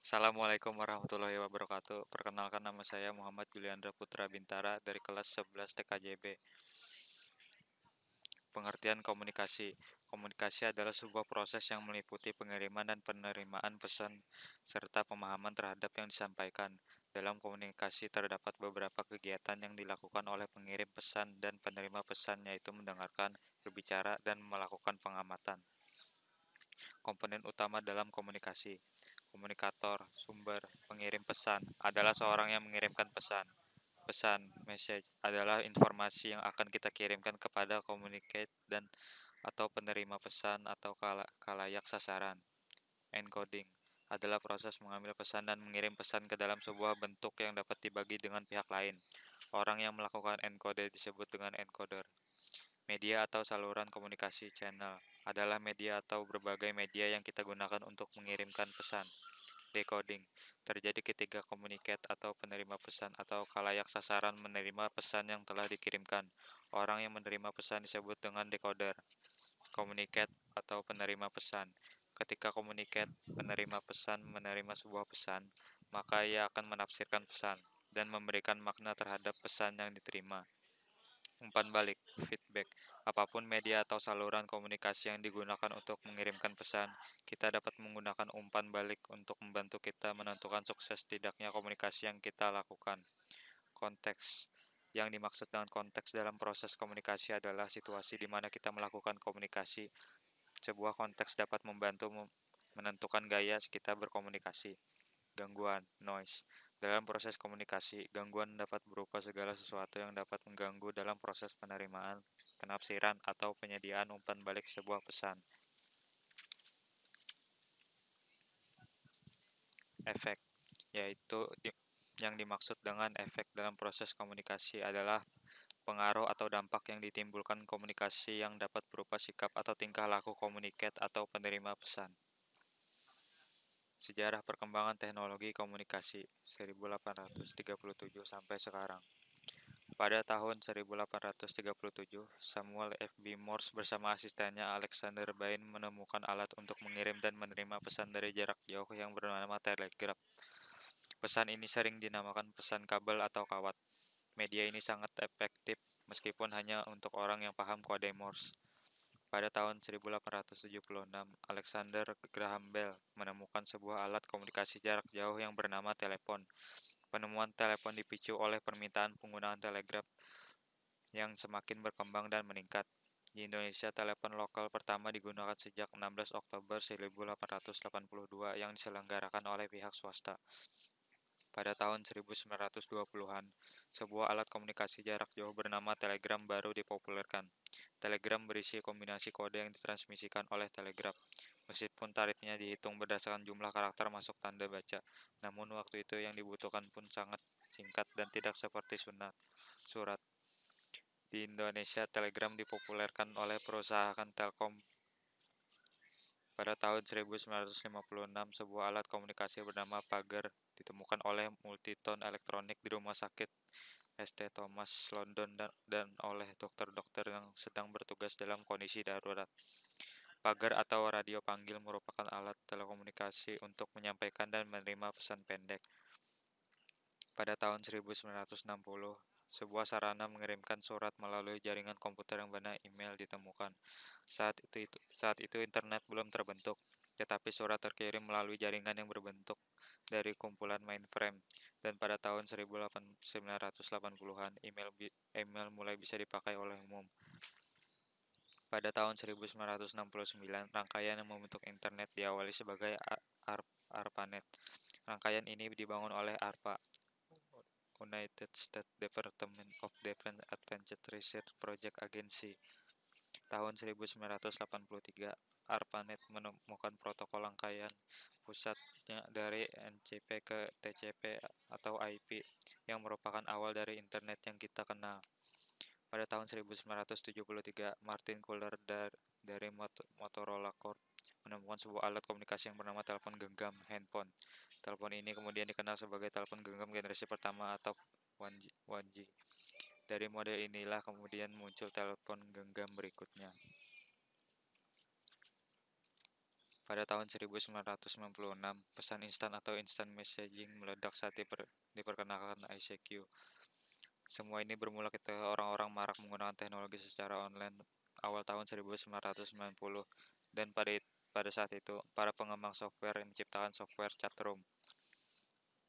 Assalamualaikum warahmatullahi wabarakatuh. Perkenalkan nama saya Muhammad Juliandra Putra Bintara dari kelas 11 TKJB. Pengertian komunikasi. Komunikasi adalah sebuah proses yang meliputi pengiriman dan penerimaan pesan serta pemahaman terhadap yang disampaikan. Dalam komunikasi terdapat beberapa kegiatan yang dilakukan oleh pengirim pesan dan penerima pesan, yaitu mendengarkan, berbicara, dan melakukan pengamatan. Komponen utama dalam komunikasi. Komunikator, sumber, pengirim pesan adalah seorang yang mengirimkan pesan. Pesan, message, adalah informasi yang akan kita kirimkan kepada communicate dan atau penerima pesan atau kalayak sasaran. Encoding adalah proses mengambil pesan dan mengirim pesan ke dalam sebuah bentuk yang dapat dibagi dengan pihak lain. Orang yang melakukan encode disebut dengan encoder. Media atau saluran komunikasi channel adalah media atau berbagai media yang kita gunakan untuk mengirimkan pesan. Decoding terjadi ketika communicate atau penerima pesan atau khalayak sasaran menerima pesan yang telah dikirimkan. Orang yang menerima pesan disebut dengan decoder. Communicate atau penerima pesan. Ketika communicate, penerima pesan menerima sebuah pesan, maka ia akan menafsirkan pesan dan memberikan makna terhadap pesan yang diterima. Umpan balik, feedback. Apapun media atau saluran komunikasi yang digunakan untuk mengirimkan pesan, kita dapat menggunakan umpan balik untuk membantu kita menentukan sukses tidaknya komunikasi yang kita lakukan. Konteks. Yang dimaksud dengan konteks dalam proses komunikasi adalah situasi di mana kita melakukan komunikasi. Sebuah konteks dapat membantu menentukan gaya kita berkomunikasi. Gangguan, noise. Dalam proses komunikasi, gangguan dapat berupa segala sesuatu yang dapat mengganggu dalam proses penerimaan, penafsiran, atau penyediaan umpan balik sebuah pesan. Efek, yaitu yang dimaksud dengan efek dalam proses komunikasi adalah pengaruh atau dampak yang ditimbulkan komunikasi yang dapat berupa sikap atau tingkah laku komunikat atau penerima pesan. Sejarah perkembangan teknologi komunikasi 1837 sampai sekarang. Pada tahun 1837, Samuel F. B. Morse bersama asistennya Alexander Bain menemukan alat untuk mengirim dan menerima pesan dari jarak jauh yang bernama telegraf. Pesan ini sering dinamakan pesan kabel atau kawat. Media ini sangat efektif meskipun hanya untuk orang yang paham kode Morse. Pada tahun 1876, Alexander Graham Bell menemukan sebuah alat komunikasi jarak jauh yang bernama telepon. Penemuan telepon dipicu oleh permintaan penggunaan telegraf yang semakin berkembang dan meningkat. Di Indonesia, telepon lokal pertama digunakan sejak 16 Oktober 1882 yang diselenggarakan oleh pihak swasta. Pada tahun 1920-an, sebuah alat komunikasi jarak jauh bernama telegram baru dipopulerkan. Telegram berisi kombinasi kode yang ditransmisikan oleh telegraf. Meskipun tarifnya dihitung berdasarkan jumlah karakter masuk tanda baca, namun waktu itu yang dibutuhkan pun sangat singkat dan tidak seperti surat. Di Indonesia, telegram dipopulerkan oleh perusahaan Telkom. Pada tahun 1956, sebuah alat komunikasi bernama pager ditemukan oleh Multiton Elektronik di Rumah Sakit St. Thomas, London dan oleh dokter-dokter yang sedang bertugas dalam kondisi darurat. Pager atau radio panggil merupakan alat telekomunikasi untuk menyampaikan dan menerima pesan pendek. Pada tahun 1960, sebuah sarana mengirimkan surat melalui jaringan komputer yang bernama email ditemukan. Saat itu internet belum terbentuk, tetapi surat terkirim melalui jaringan yang berbentuk dari kumpulan mainframe. Dan pada tahun 1980-an, email mulai bisa dipakai oleh umum. Pada tahun 1969, rangkaian yang membentuk internet diawali sebagai ARPANET. Rangkaian ini dibangun oleh ARPA, United States Department of Defense Advanced Research Project Agency. Tahun 1983, ARPANET menemukan protokol rangkaian pusatnya dari NCP ke TCP atau IP, yang merupakan awal dari internet yang kita kenal. Pada tahun 1973, Martin Kohler dari Motorola Corp menemukan sebuah alat komunikasi yang bernama telepon genggam handphone. Telepon ini kemudian dikenal sebagai telepon genggam generasi pertama atau 1G. Dari model inilah kemudian muncul telepon genggam berikutnya. Pada tahun 1996, pesan instan atau instant messaging meledak saat diperkenalkan ICQ. Semua ini bermula ketika orang-orang marak menggunakan teknologi secara online awal tahun 1990, dan pada saat itu, para pengembang software yang menciptakan software chatroom.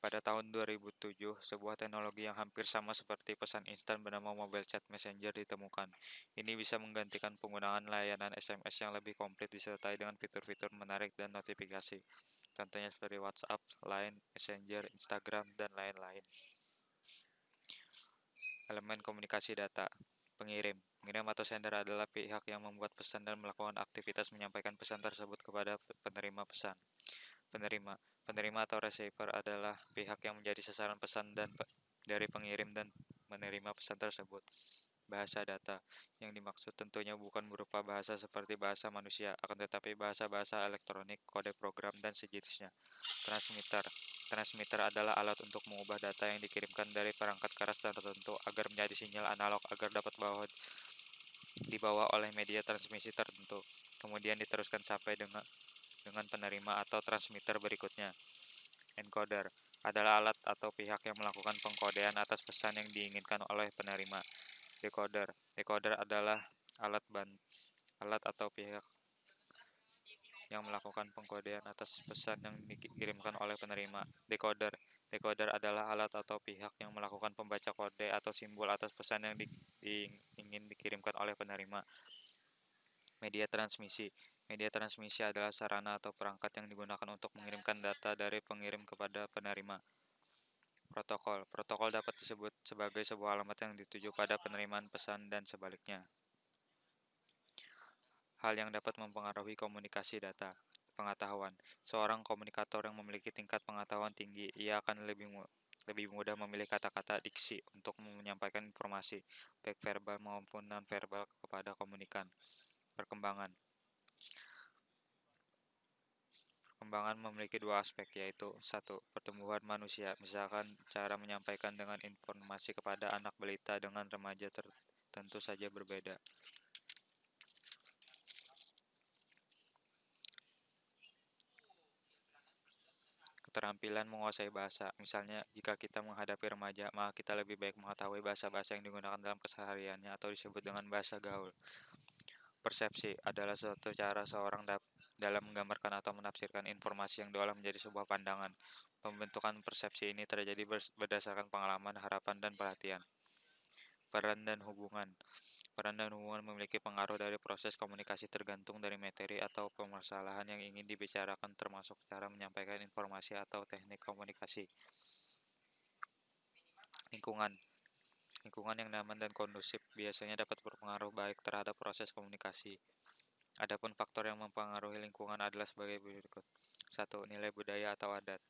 Pada tahun 2007, sebuah teknologi yang hampir sama seperti pesan instan bernama Mobile Chat Messenger ditemukan. Ini bisa menggantikan penggunaan layanan SMS yang lebih komplit disertai dengan fitur-fitur menarik dan notifikasi. Contohnya seperti WhatsApp, Line, Messenger, Instagram, dan lain-lain. Elemen komunikasi data. Pengirim. Pengirim atau sender adalah pihak yang membuat pesan dan melakukan aktivitas menyampaikan pesan tersebut kepada penerima pesan. Penerima. Penerima atau receiver adalah pihak yang menjadi sasaran pesan dari pengirim dan menerima pesan tersebut. Bahasa data. Yang dimaksud tentunya bukan berupa bahasa seperti bahasa manusia, akan tetapi bahasa-bahasa elektronik, kode program, dan sejenisnya. Transmitter. Transmitter adalah alat untuk mengubah data yang dikirimkan dari perangkat keras tertentu agar menjadi sinyal analog agar dapat dibawa oleh media transmisi tertentu, kemudian diteruskan sampai dengan penerima atau transmitter berikutnya. Encoder adalah alat atau pihak yang melakukan pengkodean atas pesan yang diinginkan oleh penerima. Decoder. Decoder adalah alat atau pihak yang melakukan pengkodean atas pesan yang dikirimkan oleh penerima. Decoder. Decoder adalah alat atau pihak yang melakukan pembaca kode atau simbol atas pesan yang ingin dikirimkan oleh penerima. Media transmisi. Media transmisi adalah sarana atau perangkat yang digunakan untuk mengirimkan data dari pengirim kepada penerima. Protokol. Protokol dapat disebut sebagai sebuah alamat yang dituju pada penerimaan pesan dan sebaliknya. Hal yang dapat mempengaruhi komunikasi data. Pengetahuan. Seorang komunikator yang memiliki tingkat pengetahuan tinggi, ia akan lebih mudah memilih kata-kata diksi untuk menyampaikan informasi, baik verbal maupun non-verbal kepada komunikan. Perkembangan. Perkembangan memiliki dua aspek, yaitu: satu, pertumbuhan manusia, misalkan cara menyampaikan dengan informasi kepada anak balita dengan remaja tentu saja berbeda. Keterampilan menguasai bahasa, misalnya jika kita menghadapi remaja, maka kita lebih baik mengetahui bahasa-bahasa yang digunakan dalam kesehariannya atau disebut dengan bahasa gaul. Persepsi adalah suatu cara seorang dalam menggambarkan atau menafsirkan informasi yang diolah menjadi sebuah pandangan. Pembentukan persepsi ini terjadi berdasarkan pengalaman, harapan, dan perhatian. Peran dan hubungan. Peran dan hubungan memiliki pengaruh dari proses komunikasi tergantung dari materi atau permasalahan yang ingin dibicarakan, termasuk cara menyampaikan informasi atau teknik komunikasi. Lingkungan. Lingkungan yang nyaman dan kondusif biasanya dapat berpengaruh baik terhadap proses komunikasi. Adapun faktor yang mempengaruhi lingkungan adalah sebagai berikut. 1. Nilai budaya atau adat.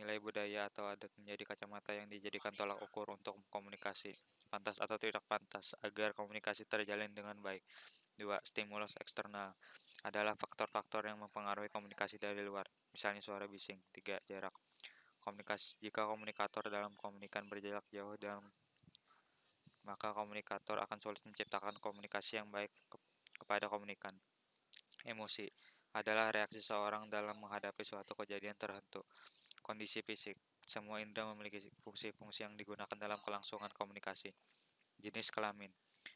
Nilai budaya atau adat menjadi kacamata yang dijadikan tolak ukur untuk komunikasi, pantas atau tidak pantas, agar komunikasi terjalin dengan baik. 2. Stimulus eksternal adalah faktor-faktor yang mempengaruhi komunikasi dari luar, misalnya suara bising. 3. Jarak. Jika komunikator dalam komunikan berjarak jauh, maka komunikator akan sulit menciptakan komunikasi yang baik kepada komunikan. Emosi adalah reaksi seorang dalam menghadapi suatu kejadian tertentu. Kondisi fisik. Semua indera memiliki fungsi-fungsi yang digunakan dalam kelangsungan komunikasi. Jenis kelamin.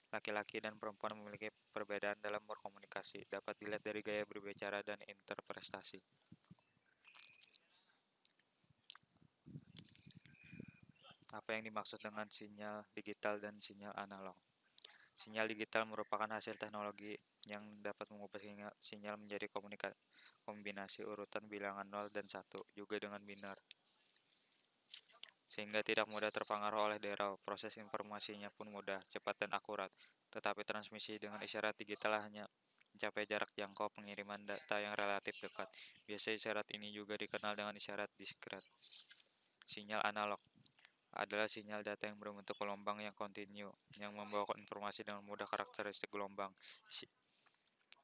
Laki-laki dan perempuan memiliki perbedaan dalam berkomunikasi. Dapat dilihat dari gaya berbicara dan interpretasi. Apa yang dimaksud dengan sinyal digital dan sinyal analog? Sinyal digital merupakan hasil teknologi yang dapat mengubah sinyal menjadi kombinasi urutan bilangan 0 dan 1, juga dengan binar, sehingga tidak mudah terpengaruh oleh derau. Proses informasinya pun mudah, cepat, dan akurat. Tetapi transmisi dengan isyarat digital hanya mencapai jarak jangkau pengiriman data yang relatif dekat. Biasanya isyarat ini juga dikenal dengan isyarat diskret. Sinyal analog adalah sinyal data yang berbentuk gelombang yang kontinu, yang membawa informasi dengan mudah karakteristik gelombang.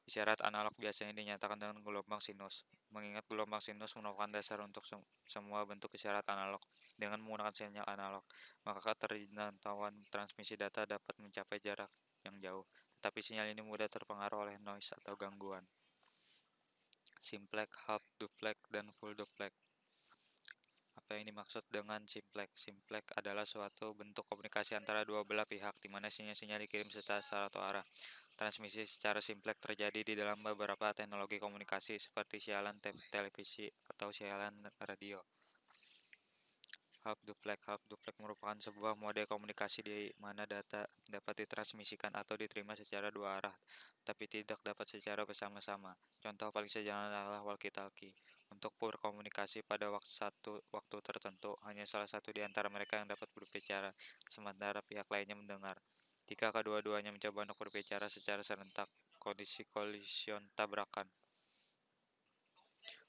Isyarat analog biasanya dinyatakan dengan gelombang sinus. Mengingat gelombang sinus merupakan dasar untuk semua bentuk isyarat analog. Dengan menggunakan sinyal analog, maka keterjangkauan transmisi data dapat mencapai jarak yang jauh, tetapi sinyal ini mudah terpengaruh oleh noise atau gangguan. simplex, half duplex, dan full duplex. Apa yang dimaksud dengan simplex? Simplex adalah suatu bentuk komunikasi antara dua belah pihak, di mana sinyal-sinyal dikirim secara satu arah. Transmisi secara simplex terjadi di dalam beberapa teknologi komunikasi, seperti siaran televisi atau siaran radio. Half duplex. Half duplex merupakan sebuah mode komunikasi di mana data dapat ditransmisikan atau diterima secara dua arah, tapi tidak dapat secara bersama-sama. Contoh paling sederhana adalah walkie-talkie. Untuk berkomunikasi pada waktu tertentu, hanya salah satu di antara mereka yang dapat berbicara, sementara pihak lainnya mendengar. Jika kedua-duanya mencoba untuk berbicara secara serentak, kondisi kolision tabrakan.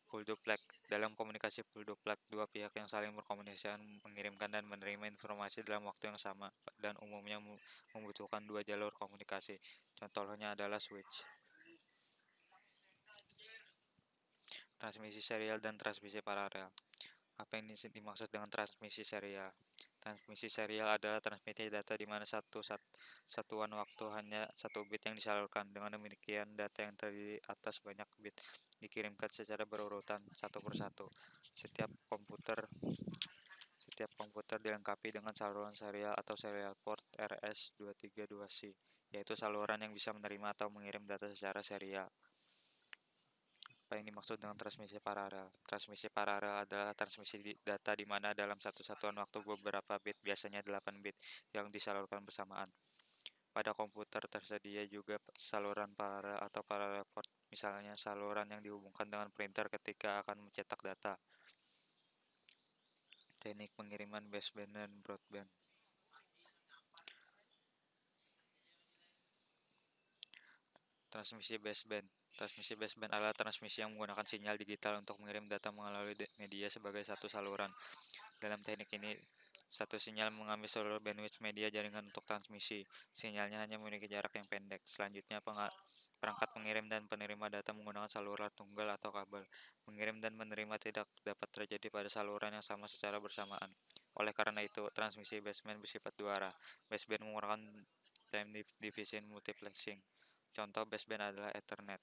Full duplex. Dalam komunikasi full duplex, dua pihak yang saling berkomunikasi mengirimkan dan menerima informasi dalam waktu yang sama dan umumnya membutuhkan dua jalur komunikasi. Contohnya adalah switch. Transmisi serial dan transmisi paralel. Apa yang dimaksud dengan transmisi serial? Transmisi serial adalah transmisi data di mana satuan waktu hanya satu bit yang disalurkan. Dengan demikian, data yang terdiri atas banyak bit dikirimkan secara berurutan satu persatu. Setiap komputer dilengkapi dengan saluran serial atau serial port RS232C, yaitu saluran yang bisa menerima atau mengirim data secara serial. Apa yang dimaksud dengan transmisi paralel? Transmisi paralel adalah transmisi data di mana dalam satu satuan waktu beberapa bit, biasanya 8 bit, yang disalurkan bersamaan. Pada komputer tersedia juga saluran paralel atau parallel port, misalnya saluran yang dihubungkan dengan printer ketika akan mencetak data. Teknik pengiriman baseband dan broadband. Transmisi baseband. Transmisi baseband adalah transmisi yang menggunakan sinyal digital untuk mengirim data melalui media sebagai satu saluran. Dalam teknik ini, satu sinyal mengambil seluruh bandwidth media jaringan untuk transmisi. Sinyalnya hanya memiliki jarak yang pendek. Selanjutnya, perangkat pengirim dan penerima data menggunakan saluran tunggal atau kabel. Mengirim dan menerima tidak dapat terjadi pada saluran yang sama secara bersamaan. Oleh karena itu, transmisi baseband bersifat dua arah. Baseband menggunakan time division multiplexing. Contoh baseband adalah Ethernet.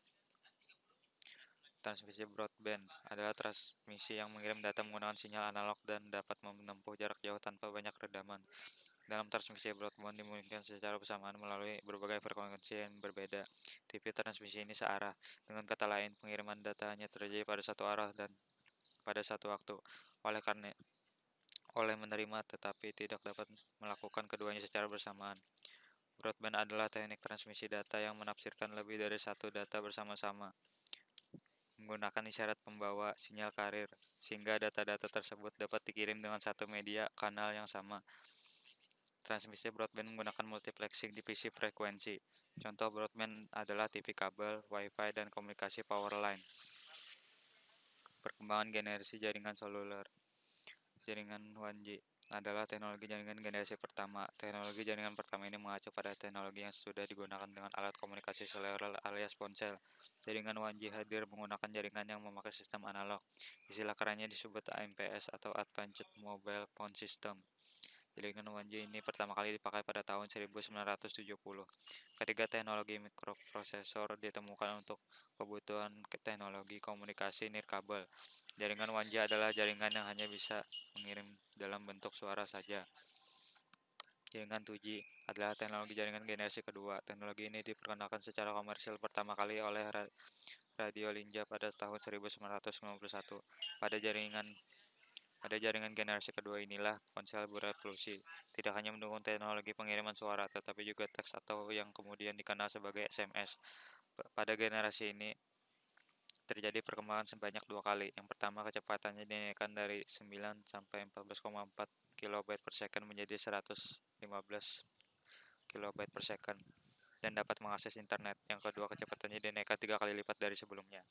Transmisi broadband adalah transmisi yang mengirim data menggunakan sinyal analog dan dapat menempuh jarak jauh tanpa banyak redaman. Dalam transmisi broadband dimungkinkan secara bersamaan melalui berbagai frekuensi yang berbeda. Tipe transmisi ini searah. Dengan kata lain, pengiriman data hanya terjadi pada satu arah dan pada satu waktu. Oleh menerima tetapi tidak dapat melakukan keduanya secara bersamaan. Broadband adalah teknik transmisi data yang menafsirkan lebih dari satu data bersama-sama menggunakan isyarat pembawa sinyal karir, sehingga data-data tersebut dapat dikirim dengan satu media kanal yang sama. Transmisi broadband menggunakan multiplexing divisi frekuensi. Contoh broadband adalah TV kabel, Wi-Fi, dan komunikasi power line. Perkembangan generasi jaringan seluler. Jaringan 1G adalah teknologi jaringan generasi pertama. Teknologi jaringan pertama ini mengacu pada teknologi yang sudah digunakan dengan alat komunikasi seluler alias ponsel. Jaringan 1G hadir menggunakan jaringan yang memakai sistem analog. Istilah kerennya disebut AMPS atau Advanced Mobile Phone System. Jaringan 1G ini pertama kali dipakai pada tahun 1970. Ketika teknologi mikroprosesor ditemukan untuk kebutuhan teknologi komunikasi nirkabel. Jaringan 1G adalah jaringan yang hanya bisa mengirim dalam bentuk suara saja. Jaringan 2G adalah teknologi jaringan generasi kedua. Teknologi ini diperkenalkan secara komersial pertama kali oleh Radio Linja pada tahun 1991. Pada jaringan generasi kedua inilah ponsel berevolusi. Tidak hanya mendukung teknologi pengiriman suara, tetapi juga teks atau yang kemudian dikenal sebagai SMS. Pada generasi ini terjadi perkembangan sebanyak dua kali. Yang pertama, kecepatannya dinaikkan dari 9 sampai 14,4 kilobyte per second menjadi 115 kilobyte per second dan dapat mengakses internet. Yang kedua, kecepatannya dinaikkan 3 kali lipat dari sebelumnya.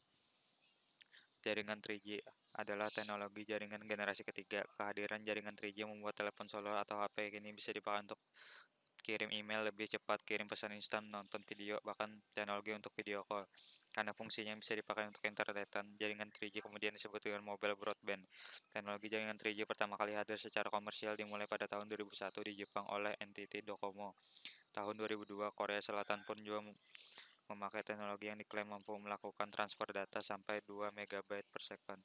Jaringan 3G adalah teknologi jaringan generasi ketiga. Kehadiran jaringan 3G membuat telepon seluler atau HP kini bisa dipakai untuk kirim email lebih cepat, kirim pesan instan, nonton video, bahkan teknologi untuk video call. Karena fungsinya bisa dipakai untuk internetan, jaringan 3G kemudian disebut dengan mobile broadband. Teknologi jaringan 3G pertama kali hadir secara komersial dimulai pada tahun 2001 di Jepang oleh NTT Docomo. Tahun 2002, Korea Selatan pun juga memakai teknologi yang diklaim mampu melakukan transfer data sampai 2 MB per second.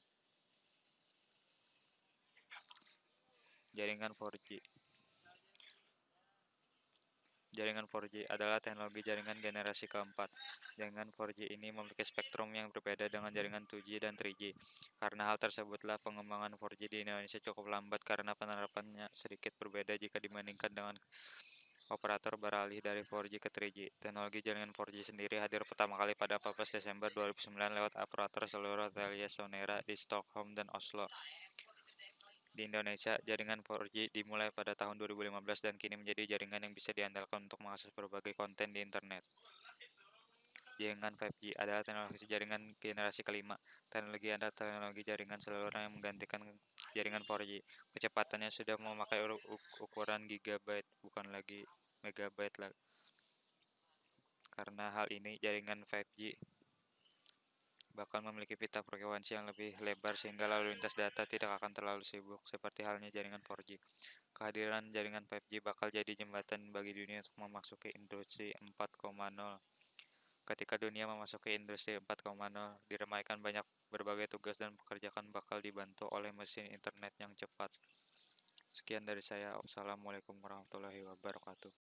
Jaringan 4G. Jaringan 4G adalah teknologi jaringan generasi keempat. Jaringan 4G ini memiliki spektrum yang berbeda dengan jaringan 2G dan 3G. Karena hal tersebutlah pengembangan 4G di Indonesia cukup lambat karena penerapannya sedikit berbeda jika dibandingkan dengan operator beralih dari 4G ke 3G. Teknologi jaringan 4G sendiri hadir pertama kali pada 14 Desember 2009 lewat operator seluruh TeliaSonera di Stockholm dan Oslo. Di Indonesia, jaringan 4G dimulai pada tahun 2015 dan kini menjadi jaringan yang bisa diandalkan untuk mengakses berbagai konten di internet. Jaringan 5G adalah teknologi jaringan generasi kelima. Teknologi adalah teknologi jaringan seluler yang menggantikan jaringan 4G. Kecepatannya sudah memakai ukuran gigabyte, bukan lagi megabyte. Karena hal ini, jaringan 5G bakal memiliki pita frekuensi yang lebih lebar sehingga lalu lintas data tidak akan terlalu sibuk seperti halnya jaringan 4G. Kehadiran jaringan 5G bakal jadi jembatan bagi dunia untuk memasuki industri 4.0. Ketika dunia memasuki industri 4.0, diramaikan banyak berbagai tugas dan pekerjaan bakal dibantu oleh mesin internet yang cepat. Sekian dari saya. Wassalamualaikum warahmatullahi wabarakatuh.